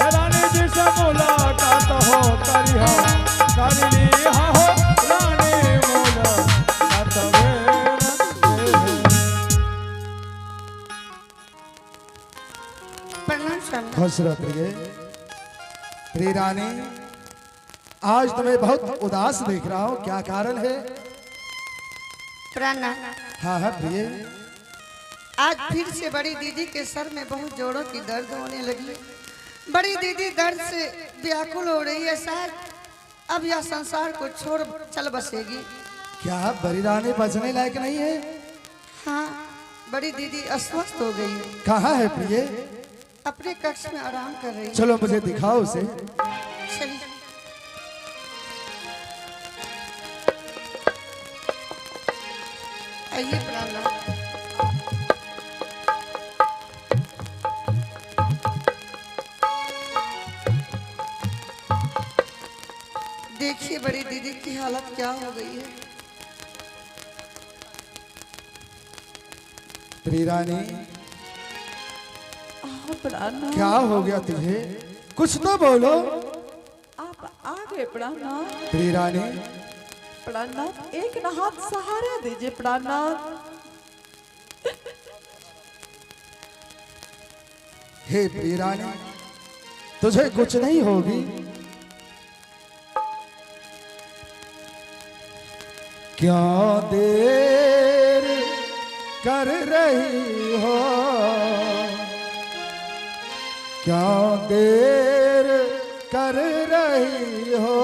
रानी जी से मुलाकात हो करी हो कर ली हो रानी मुलाकात खुश रहो प्रिय रानी। आज तुम्हें बहुत उदास देख रहा हूँ, क्या कारण है? प्राणा हाँ हाँ प्रिय, आज फिर से बड़ी दीदी के सर में बहुत जोड़ों की दर्द होने लगी। बड़ी दीदी दर्द से व्याकुल हो रही है, शायद अब यह संसार को छोड़ चल बसेगी। क्या बड़ी रानी बचने लायक नहीं है? हाँ, बड़ी दीदी अस्वस्थ हो गई है। कहाँ है प्रिय? अपने कक्ष में आराम कर रही है। चलो मुझे दिखाओ उसे। चलिए। आइए प्राणा। देखिए बड़ी दीदी की हालत क्या हो गई है। प्रिय रानी, प्राणा क्या हो गया तुझे? कुछ तो बोलो। आप आ गए प्राणा। प्रिय रानी, प्राणा एक न हाथ सहारा दीजिए प्राणा। हे प्रिय रानी, तुझे कुछ नहीं होगी। क्यों देर कर रही हो, क्यों देर कर रही हो,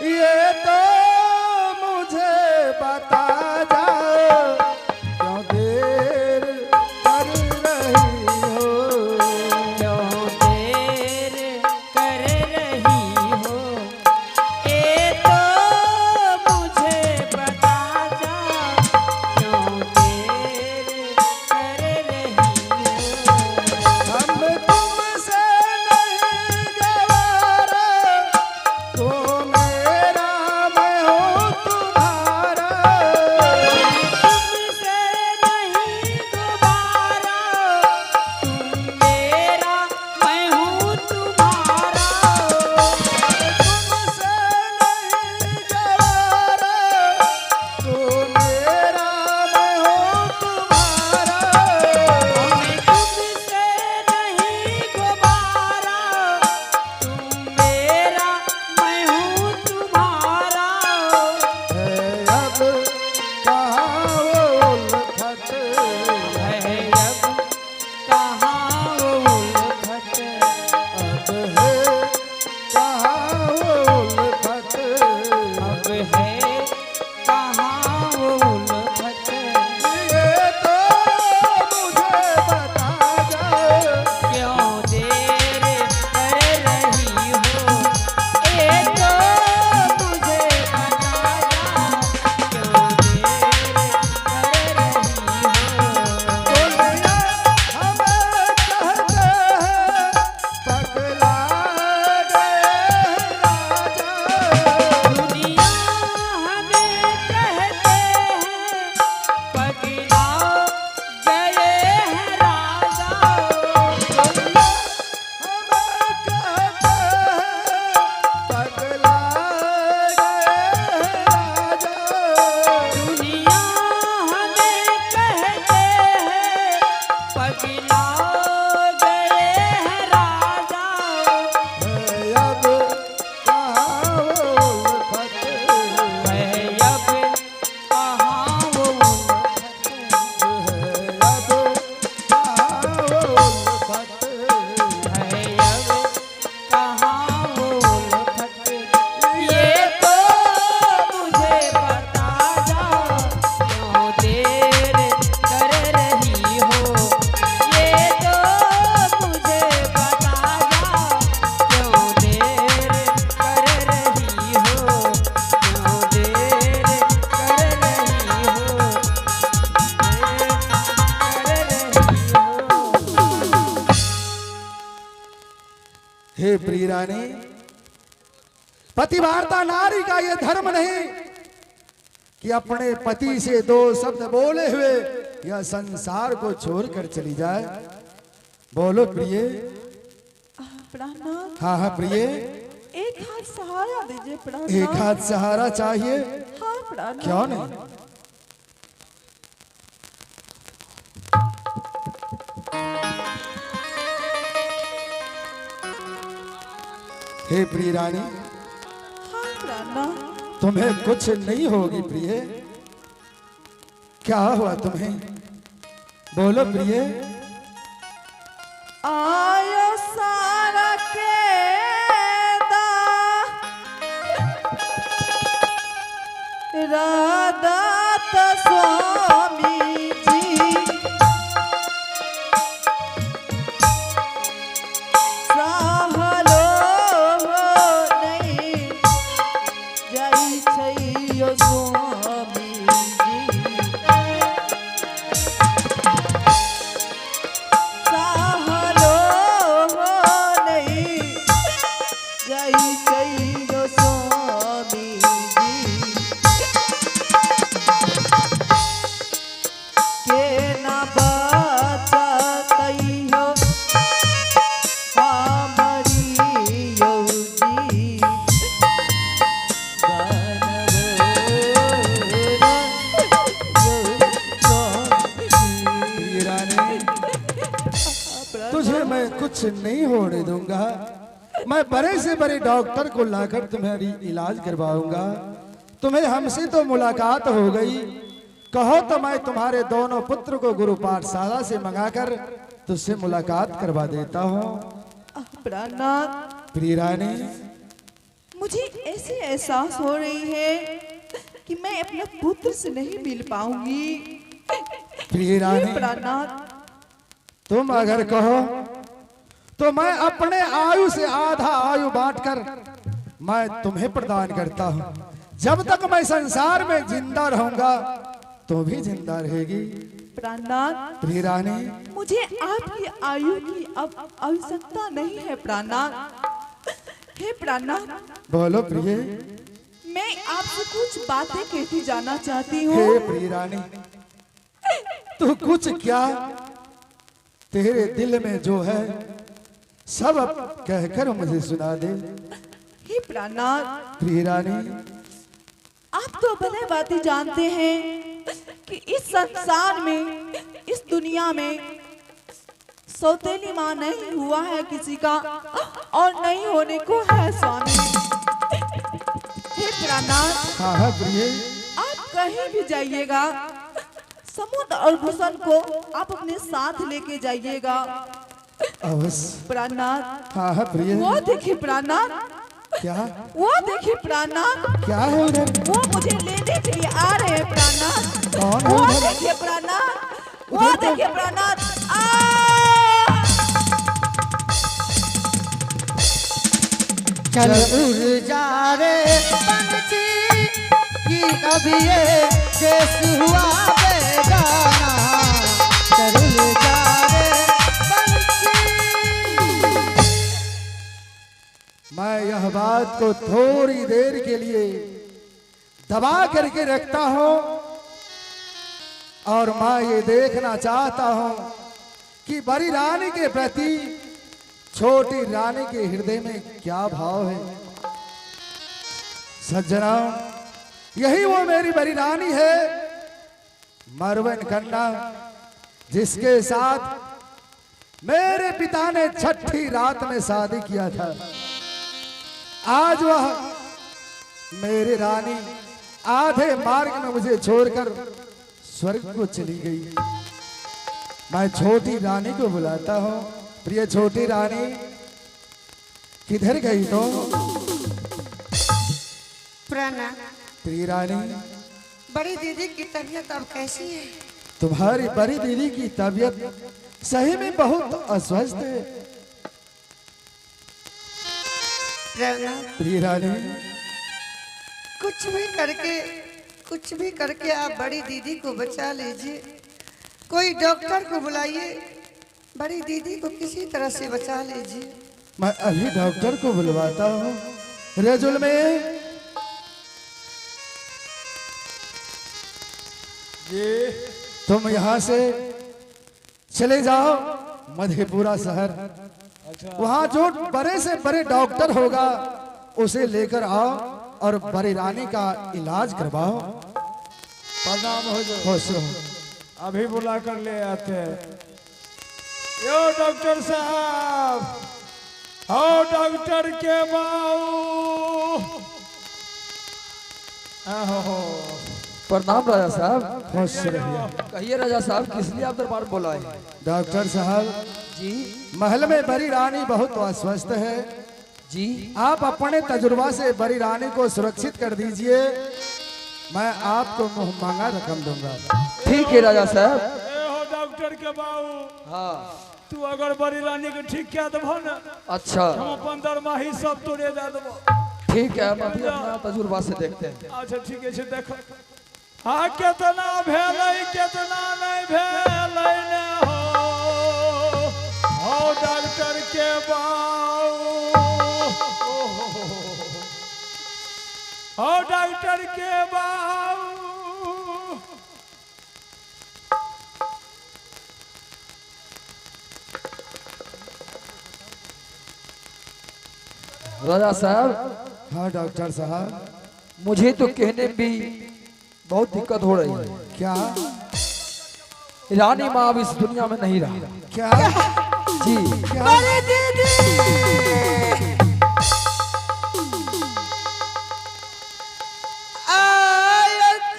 ये तो मुझे बता जाओ। क्यों देर कर रही हो, क्यों देर कर रही हो, ये तो मुझे बता जा। क्यों देर कर रही हो, हम तुमसे नहीं गवारा, तो मेरा मैं हूँ तुम्हारा। तुमसे नहीं दोबारा, तुम मेरा मैं हूँ तुम्हारा। तुमसे नहीं गवारा, तो मेरा मैं हूँ तुम्हारा। हमें तुमसे नहीं दोबारा, तुम मेरा मैं हूँ तुम्हारा। है अब कहाँ वो उल्फत, है अब कहाँ वो उल्फत, अब है कहाँ वो उल्फत। अब है कहाँ वो उल्फत। ये तो मुझे बता जाओ। क्यों देर कर रही हो, ये तो मुझे बता जा। क्यों देर कर रही हो, दुनिया हमें कहते हैं पगला गए राजा। दुनिया हमें कहते हैं पगला गए हैं राजा। दुनिया हमें कहते हैं पगला गए राजा। दुनिया हमें कहते हैं पगला गए हैं राजा। है अब कहाँ वो उल्फत, है अब कहाँ वो उल्फत, है अब कहाँ वो उल्फत। है अब कहाँ वो उल्फत। ये तो मुझे बता जा। क्यों देर कर रही हो, ये तो मुझे बता जा। क्यों देर कर रही हो, क्यों देर कर रही हो, देर कर रही हो। हे प्रिय रानी, पतिवार्ता नारी का ये धर्म नहीं कि अपने पति से दो शब्द बोले हुए यह संसार को छोड़कर चली जाए। बोलो प्रिय। प्राणनाथ हाँ हाँ प्रिय, एक हाथ सहारा दीजिए एक प्राणनाथ। हाथ सहारा चाहिए। हाँ प्राणनाथ। क्यों नहीं? हे प्रिय रानी, हाँ प्राणनाथ। तुम्हें कुछ नहीं होगी प्रिय। क्या हुआ तुम्हें? बोलो प्रिय। आयो सारा के राधात स्वामी जी सहलो नहीं जाई छैयो स्वामी जी सहलो नहीं जाई छैयो स्वामी जी के ना बचतई हो हमारी यौजी प्रिय रानी, तुझे मैं कुछ नहीं होने दूंगा। मैं बड़े से बड़े डॉक्टर को लाकर तुम्हारी इलाज करवाऊंगा। तुम्हें हमसे तो मुलाकात हो गई, कहो तो मैं तुम्हारे दोनों पुत्र को गुरु पाठशाला से मंगाकर तुझसे मुलाकात करवा देता हूँ। प्राणनाथ प्रिय रानी, मुझे ऐसे एहसास हो रही है कि मैं अपने पुत्र से नहीं मिल पाऊंगी। प्रिय रानी, प्राणनाथ तुम अगर कहो तो मैं अपने आयु से आधा आयु बांटकर मैं तुम्हें प्रदान करता हूँ। जब तक मैं संसार में जिंदा रहूंगा तो भी जिंदा रहेगी। प्राणनाथ प्रिय रानी, मुझे आपकी आयु की अब आवश्यकता नहीं है प्राणनाथ। हे प्राणनाथ, बोलो प्रिय। मैं आपसे कुछ बातें कहती जाना चाहती हूँ। हे प्रिय रानी, तू कुछ क्या, तेरे दिल में जो है सब अब कहकर मुझे सुना दे। हे प्राणनाथ, प्रिय रानी, आप तो भले बातें जानते हैं कि इस संसार में, इस दुनिया में सौतेली माँ नहीं हुआ है किसी का और नहीं होने को है स्वामी। हे प्राणनाथ, हाँ हाँ प्रिय, आप कहीं भी जाइएगा, समुद्र और भूषण को आप अपने साथ लेके जाइएगा। अवश्य। प्राणनाथ, हाँ हाँ प्रिय। वो देखिए प्राणनाथ, क्या वो देखिए प्राणनाथ, क्या है उधर? वो मुझे लेने के लिए आ रहे हैं प्राणनाथ। कौन है वो उधर? देखिए प्राणनाथ, वो उधर तो- देखिए प्राणनाथ। चल उड़ जा रे पंछी कि अब ये देश हुआ बेगाना। चल उड़ जा रे पंछी। मैं यह बात को थोड़ी देर के लिए दबा करके रखता हूं और मैं ये देखना चाहता हूं कि बड़ी रानी के प्रति छोटी रानी के हृदय में क्या भाव है। सज्जना, यही वो मेरी बड़ी रानी है, मरवन कन्ना, जिसके साथ मेरे पिता ने छठी रात में शादी किया था। आज वह मेरी रानी आधे मार्ग में मुझे छोड़कर स्वर्ग को चली गई। मैं छोटी रानी को बुलाता हूँ। प्रिय छोटी रानी, किधर गई तो? प्रणाम। प्रिय रानी, बड़ी दीदी की तबीयत अब कैसी है? तुम्हारी बड़ी दीदी की तबीयत सही में बहुत अस्वस्थ है। प्रणाम। प्रिय रानी, कुछ भी करके आप बड़ी दीदी को बचा लीजिए। कोई डॉक्टर को बुलाइए, बड़ी दीदी को किसी तरह से बचा लीजिए। मैं अभी डॉक्टर को बुलवाता हूँ। रेजुल में जी तुम यहाँ से चले जाओ मधेपुरा शहर। अच्छा वहाँ जो बड़े से बड़े डॉक्टर होगा उसे लेकर आओ और बड़ी रानी का इलाज करवाओ। प्रणाम हो जो। खुश रहो। अभी बुला कर ले आते हैं। यो डॉक्टर साहब, हो डॉक्टर के बाऊ। आहो, प्रणाम राजा साहब। खुश रहिए। कहिए राजा साहब, किस लिए आप दरबार बोला है? डॉक्टर साहब, जी महल में बड़ी रानी बहुत अस्वस्थ है। जी आप अपने तजुर्बा से बड़ी रानी को सुरक्षित कर दीजिए, मैं आपको मुंह मांगा रकम दूंगा। ठीक है राजा साहब। ए हो डॉक्टर के बाऊ, हाँ तू अगर बड़ी रानी के ठीक क्या देबो ना, अच्छा हम अपन दरमाही सब तोड़े दे देबो। ठीक है, हम अभी अपना तजुर्बा से देखते हैं। अच्छा ठीक है, देखो हाँ कितना भेलै कितना नहीं भेलै ने हो डॉक्टर के बाऊ। हो डॉक्टर के बाऊ। राजा साहब, हाँ डॉक्टर साहब, मुझे तो कहने में भी बहुत दिक्कत हो रही है। क्या रानी माँ अब इस दुनिया में नहीं रहा। क्या जी क्या बड़ी दीदी आयत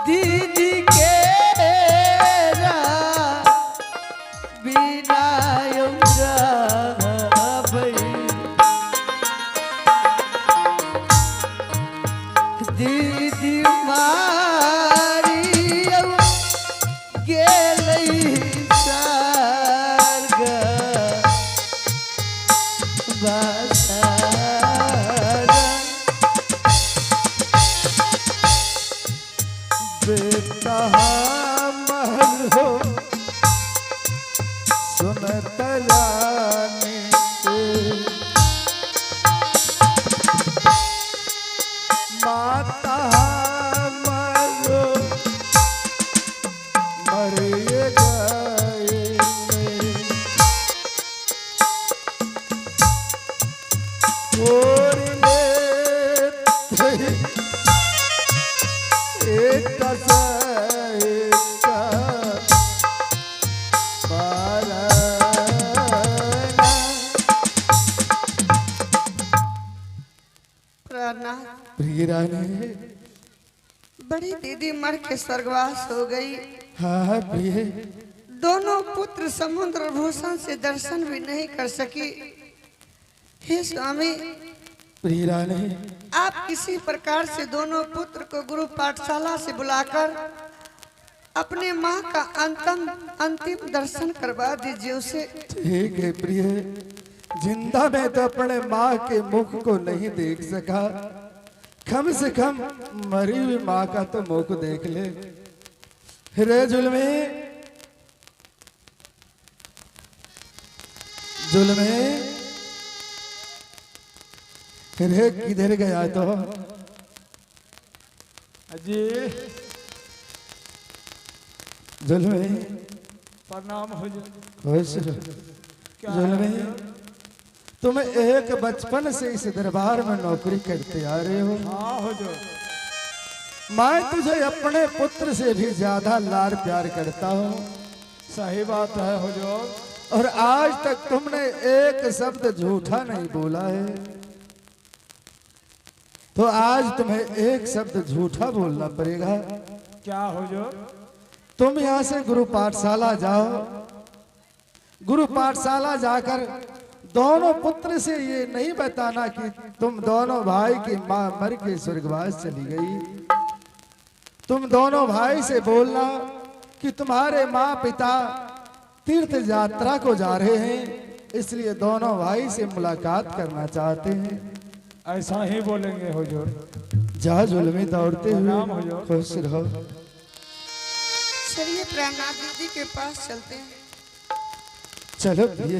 दीदी के बिना दीदी मारी गेलै स्वर्ग बसार बेटा महल हो सुनत रानी के, माता मरो मरिए गए छोड़ ले एक प्रिय रानी, बड़ी दीदी मर के स्वर्गवास हो गई। हाँ प्रिय, दोनों पुत्र समुद्र भूषण से दर्शन भी नहीं कर सकी। हे स्वामी, प्रिय रानी, आप किसी प्रकार से दोनों पुत्र को गुरु पाठशाला से बुलाकर अपने माँ का अंतिम दर्शन करवा दीजिए उसे। ठीक है प्रिय, जिंदा में तो अपने माँ के मुख को नहीं देख सका, कम से कम मरी हुई माँ का तो मुख देख ले। रे जुल्मी, जुल्मी, रे किधर गया तो? जी जुल्मी, प्रणाम हो जो। खुश रहो। जुल्मी, तुम एक बचपन से इस दरबार में नौकरी करते आ रहे हो। हाँ हो जो। मैं तुझे अपने पुत्र से भी ज्यादा लाड प्यार करता हूँ, सही बात है हो जो। और आज तक तुमने एक शब्द झूठा नहीं बोला है, तो आज तुम्हें एक शब्द झूठा बोलना पड़ेगा। क्या हो जो? तुम यहाँ से गुरु पाठशाला जाओ, गुरु पाठशाला जाकर दोनों पुत्र से ये नहीं बताना कि तुम दोनों भाई की माँ मर के स्वर्गवास चली गई। तुम दोनों भाई से बोलना कि तुम्हारे माँ पिता तीर्थ यात्रा को जा रहे हैं, इसलिए दोनों भाई से मुलाकात करना चाहते हैं। ऐसा ही बोलेंगे हुजूर। जा जुल्मी दौड़ते प्रणाम हुए हुजूर। खुश रहो। चलिए प्रेमनाथ दीदी के पास चलते हैं। चलो ये